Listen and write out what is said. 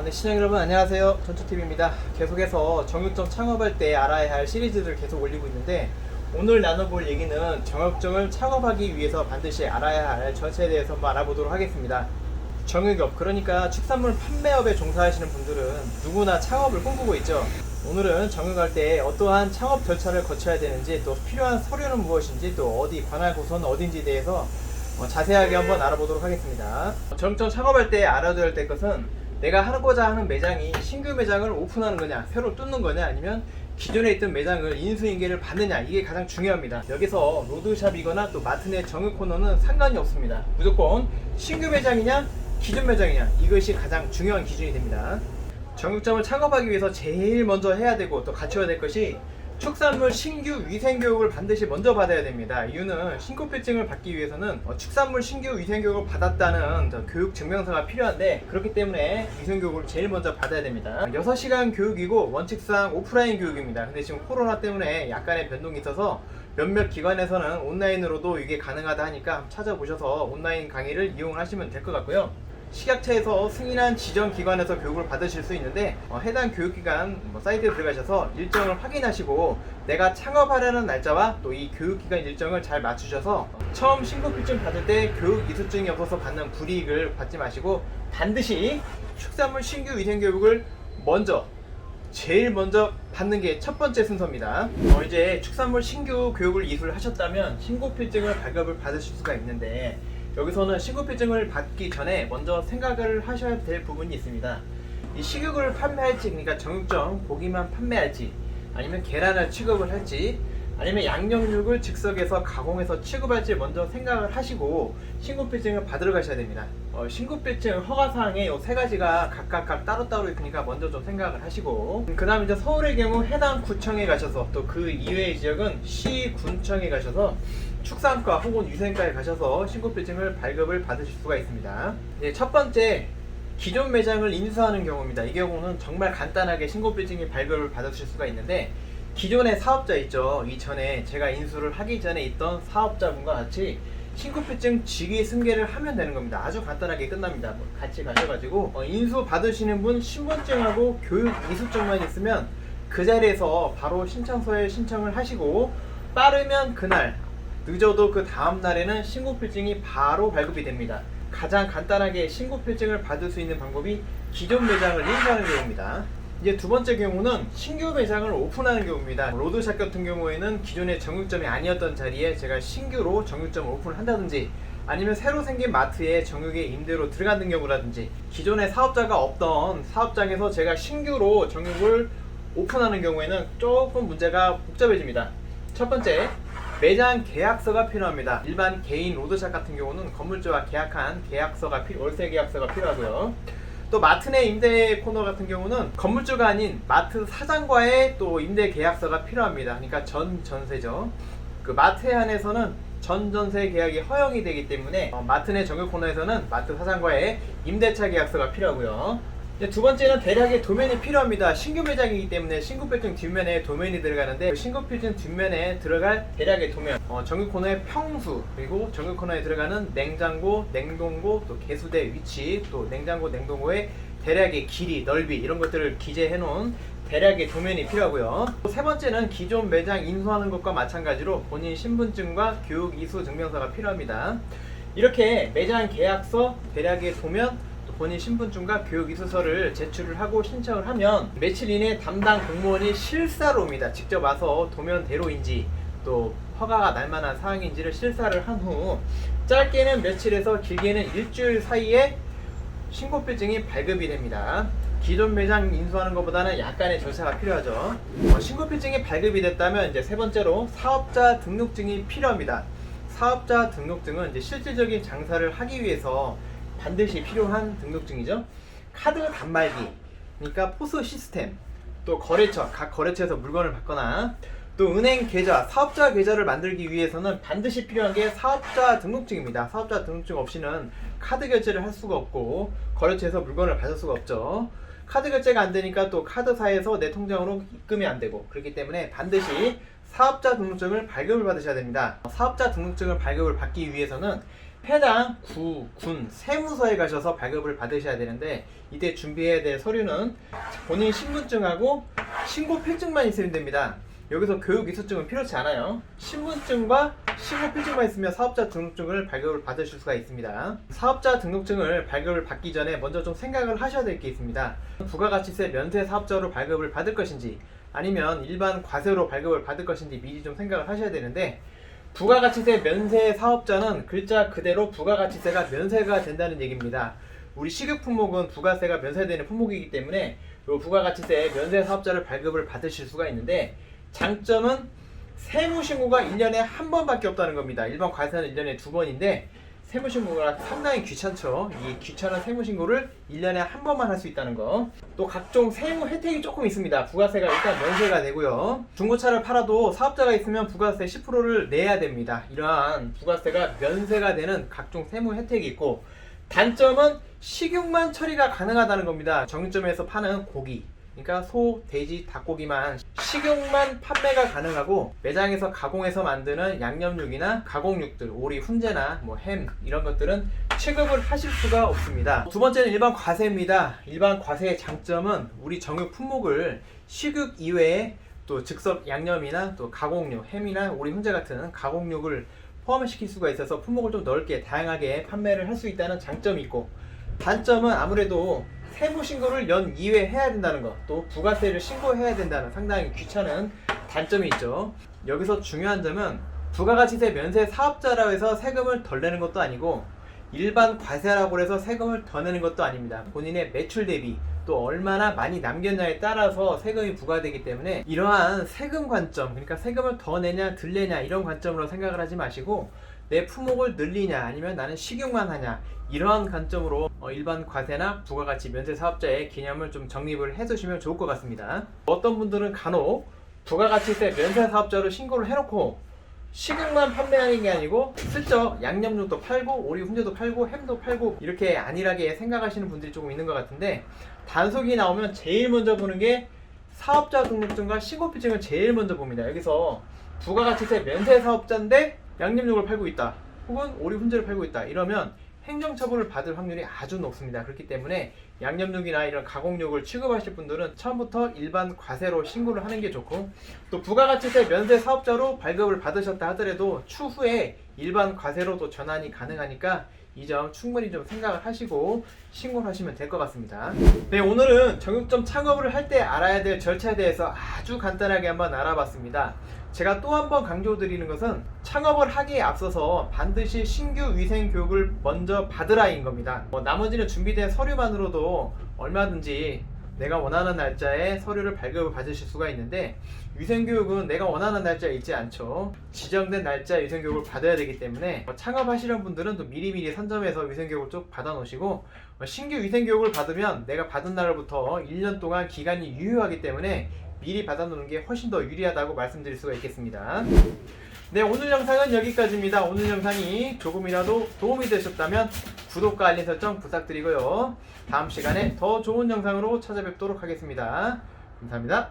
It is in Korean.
네, 시청자 여러분 안녕하세요. 전투TV입니다. 계속해서 정육점 창업할 때 알아야 할 시리즈를 계속 올리고 있는데, 오늘 나눠볼 얘기는 정육점을 창업하기 위해서 반드시 알아야 할 절차에 대해서 한번 알아보도록 하겠습니다. 정육업, 그러니까 축산물 판매업에 종사하시는 분들은 누구나 창업을 꿈꾸고 있죠. 오늘은 정육할 때 어떠한 창업 절차를 거쳐야 되는지, 또 필요한 서류는 무엇인지, 또 어디 관할 고서는 어딘지에 대해서 자세하게 한번 알아보도록 하겠습니다. 정육점 창업할 때 알아둬야 될 것은, 내가 하고자 하는 매장이 신규 매장을 오픈하는 거냐, 새로 뚫는 거냐, 아니면 기존에 있던 매장을 인수인계를 받느냐, 이게 가장 중요합니다. 여기서 로드샵이거나 또 마트 내 정육 코너는 상관이 없습니다. 무조건 신규 매장이냐 기존 매장이냐, 이것이 가장 중요한 기준이 됩니다. 정육점을 창업하기 위해서 제일 먼저 해야 되고 또 갖춰야 될 것이 축산물 신규 위생교육을 반드시 먼저 받아야 됩니다. 이유는 신고필증을 받기 위해서는 축산물 신규 위생교육을 받았다는 교육 증명서가 필요한데, 그렇기 때문에 위생교육을 제일 먼저 받아야 됩니다. 6시간 교육이고 원칙상 오프라인 교육입니다. 근데 지금 코로나 때문에 약간의 변동이 있어서 몇몇 기관에서는 온라인으로도 이게 가능하다 하니까 한번 찾아보셔서 온라인 강의를 이용하시면 될 것 같고요. 식약처에서 승인한 지정 기관에서 교육을 받으실 수 있는데, 해당 교육기관 사이트에 들어가셔서 일정을 확인하시고 내가 창업하려는 날짜와 또 이 교육기관 일정을 잘 맞추셔서 처음 신고필증 받을 때 교육 이수증이 없어서 받는 불이익을 받지 마시고 반드시 축산물 신규 위생교육을 제일 먼저 받는 게 첫 번째 순서입니다. 이제 축산물 신규 교육을 이수를 하셨다면 신고필증을 발급을 받으실 수가 있는데, 여기서는 신고필증을 받기 전에 먼저 생각을 하셔야 될 부분이 있습니다. 이 식육을 판매할지, 그러니까 정육점 고기만 판매할지, 아니면 계란을 취급을 할지, 아니면 양념육을 즉석에서 가공해서 취급할지 먼저 생각을 하시고 신고필증을 받으러 가셔야 됩니다. 신고필증 허가사항에 이 세 가지가 각각 따로따로 있으니까 먼저 좀 생각을 하시고, 그 다음 이제 서울의 경우 해당 구청에 가셔서, 또 그 이외의 지역은 시군청에 가셔서 축산과 혹은 위생과에 가셔서 신고필증을 발급을 받으실 수가 있습니다. 첫 번째, 기존 매장을 인수하는 경우입니다. 이 경우는 정말 간단하게 신고필증이 발급을 받으실 수가 있는데, 기존의 사업자 있죠. 이전에 제가 인수를 하기 전에 있던 사업자분과 같이 신고필증 직위 승계를 하면 되는 겁니다. 아주 간단하게 끝납니다. 같이 가셔가지고 인수 받으시는 분 신분증하고 교육 이수증만 있으면 그 자리에서 바로 신청서에 신청을 하시고, 빠르면 그날, 늦어도 그 다음 날에는 신고필증이 바로 발급이 됩니다. 가장 간단하게 신고필증을 받을 수 있는 방법이 기존 매장을 인수하는 경우입니다. 이제 두 번째 경우는 신규 매장을 오픈하는 경우입니다. 로드샵 같은 경우에는 기존의 정육점이 아니었던 자리에 제가 신규로 정육점을 오픈을 한다든지, 아니면 새로 생긴 마트에 정육에 임대로 들어가는 경우라든지, 기존에 사업자가 없던 사업장에서 제가 신규로 정육을 오픈하는 경우에는 조금 문제가 복잡해집니다. 첫 번째, 매장 계약서가 필요합니다. 일반 개인 로드샵 같은 경우는 건물주와 계약한 계약서가 월세 계약서가 필요하고요. 또 마트 내 임대 코너 같은 경우는 건물주가 아닌 마트 사장과의 또 임대 계약서가 필요합니다. 그러니까 전세죠. 그 마트에 한해서는 전세 계약이 허용이 되기 때문에 마트 내 정육 코너에서는 마트 사장과의 임대차 계약서가 필요하고요. 두 번째는 대략의 도면이 필요합니다. 신규 매장이기 때문에 신고필증 뒷면에 도면이 들어가는데, 신고필증 뒷면에 들어갈 대략의 도면, 정육 코너의 평수, 그리고 정육 코너에 들어가는 냉장고, 냉동고, 또 개수대 위치, 또 냉장고, 냉동고의 대략의 길이, 넓이, 이런 것들을 기재해 놓은 대략의 도면이 필요하고요. 세 번째는 기존 매장 인수하는 것과 마찬가지로 본인 신분증과 교육 이수 증명서가 필요합니다. 이렇게 매장 계약서, 대략의 도면, 본인 신분증과 교육 이수서를 제출을 하고 신청을 하면 며칠 이내 담당 공무원이 실사로 옵니다. 직접 와서 도면대로인지 또 허가가 날 만한 사항인지를 실사를 한 후 짧게는 며칠에서 길게는 일주일 사이에 신고필증이 발급이 됩니다. 기존 매장 인수하는 것보다는 약간의 절차가 필요하죠. 신고필증이 발급이 됐다면 이제 세 번째로 사업자 등록증이 필요합니다. 사업자 등록증은 이제 실질적인 장사를 하기 위해서 반드시 필요한 등록증이죠. 카드 단말기, 그러니까 포스 시스템, 또 거래처, 각 거래처에서 물건을 받거나, 또 은행 계좌, 사업자 계좌를 만들기 위해서는 반드시 필요한 게 사업자 등록증입니다. 사업자 등록증 없이는 카드 결제를 할 수가 없고 거래처에서 물건을 받을 수가 없죠. 카드 결제가 안 되니까 또 카드사에서 내 통장으로 입금이 안 되고, 그렇기 때문에 반드시 사업자 등록증을 발급을 받으셔야 됩니다. 사업자 등록증을 발급을 받기 위해서는 해당 구, 군, 세무서에 가셔서 발급을 받으셔야 되는데 이때 준비해야 될 서류는 본인 신분증하고 신고 필증만 있으면 됩니다. 여기서 교육 이수증은 필요치 않아요. 신분증과 신고 필증만 있으면 사업자 등록증을 발급을 받으실 수가 있습니다. 사업자 등록증을 발급을 받기 전에 먼저 좀 생각을 하셔야 될 게 있습니다. 부가가치세 면세 사업자로 발급을 받을 것인지 아니면 일반 과세로 발급을 받을 것인지 미리 좀 생각을 하셔야 되는데, 부가가치세 면세 사업자는 글자 그대로 부가가치세가 면세가 된다는 얘기입니다. 우리 식육 품목은 부가세가 면세되는 품목이기 때문에 이 부가가치세 면세 사업자를 발급을 받으실 수가 있는데, 장점은 세무신고가 1년에 한 번밖에 없다는 겁니다. 일반 과세는 1년에 2번인데 세무신고가 상당히 귀찮죠. 이 귀찮은 세무신고를 1년에 한 번만 할 수 있다는 거. 또 각종 세무 혜택이 조금 있습니다. 부가세가 일단 면세가 되고요. 중고차를 팔아도 사업자가 있으면 부가세 10%를 내야 됩니다. 이러한 부가세가 면세가 되는 각종 세무 혜택이 있고, 단점은 식육만 처리가 가능하다는 겁니다. 정육점에서 파는 고기, 그러니까 소, 돼지, 닭고기만 식용만 판매가 가능하고, 매장에서 가공해서 만드는 양념육이나 가공육들, 오리, 훈제나 햄 이런 것들은 취급을 하실 수가 없습니다. 두 번째는 일반 과세입니다. 일반 과세의 장점은 우리 정육 품목을 식육 이외에 또 즉석 양념이나 또 가공육, 햄이나 오리, 훈제 같은 가공육을 포함시킬 수가 있어서 품목을 좀 넓게 다양하게 판매를 할 수 있다는 장점이 있고, 단점은 아무래도 세무 신고를 연 2회 해야 된다는 것, 또 부가세를 신고해야 된다는 상당히 귀찮은 단점이 있죠. 여기서 중요한 점은 부가가치세 면세 사업자라고 해서 세금을 덜 내는 것도 아니고 일반 과세라고 해서 세금을 더 내는 것도 아닙니다. 본인의 매출 대비 또 얼마나 많이 남겼냐에 따라서 세금이 부과되기 때문에 이러한 세금 관점, 그러니까 세금을 더 내냐 덜 내냐 이런 관점으로 생각을 하지 마시고 내 품목을 늘리냐 아니면 나는 식용만 하냐 이러한 관점으로 일반 과세나 부가가치 면세 사업자의 개념을 좀 정립을 해두시면 좋을 것 같습니다. 어떤 분들은 간혹 부가가치세 면세 사업자로 신고를 해놓고 식용만 판매하는 게 아니고 슬쩍 양념육도 팔고 오리 훈제도 팔고 햄도 팔고 이렇게 안일하게 생각하시는 분들이 조금 있는 것 같은데, 단속이 나오면 제일 먼저 보는 게 사업자 등록증과 신고필증을 제일 먼저 봅니다. 여기서 부가가치세 면세 사업자인데 양념육을 팔고 있다 혹은 오리 훈제를 팔고 있다 이러면 행정처분을 받을 확률이 아주 높습니다. 그렇기 때문에 양념육이나 이런 가공육을 취급하실 분들은 처음부터 일반 과세로 신고를 하는 게 좋고, 또 부가가치세 면세 사업자로 발급을 받으셨다 하더라도 추후에 일반 과세로도 전환이 가능하니까 이 점 충분히 좀 생각을 하시고 신고를 하시면 될 것 같습니다. 네, 오늘은 정육점 창업을 할 때 알아야 될 절차에 대해서 아주 간단하게 한번 알아봤습니다. 제가 또 한 번 강조드리는 것은 창업을 하기에 앞서서 반드시 신규 위생 교육을 먼저 받으라인 겁니다. 나머지는 준비된 서류만으로도 얼마든지 내가 원하는 날짜에 서류를 발급을 받으실 수가 있는데, 위생교육은 내가 원하는 날짜에 있지 않죠. 지정된 날짜에 위생교육을 받아야 되기 때문에 창업하시려는 분들은 또 미리미리 선점해서 위생교육을 쭉 받아 놓으시고, 신규 위생교육을 받으면 내가 받은 날부터 1년 동안 기간이 유효하기 때문에 미리 받아 놓는 게 훨씬 더 유리하다고 말씀드릴 수가 있겠습니다. 네, 오늘 영상은 여기까지입니다. 오늘 영상이 조금이라도 도움이 되셨다면 구독과 알림 설정 부탁드리고요. 다음 시간에 더 좋은 영상으로 찾아뵙도록 하겠습니다. 감사합니다.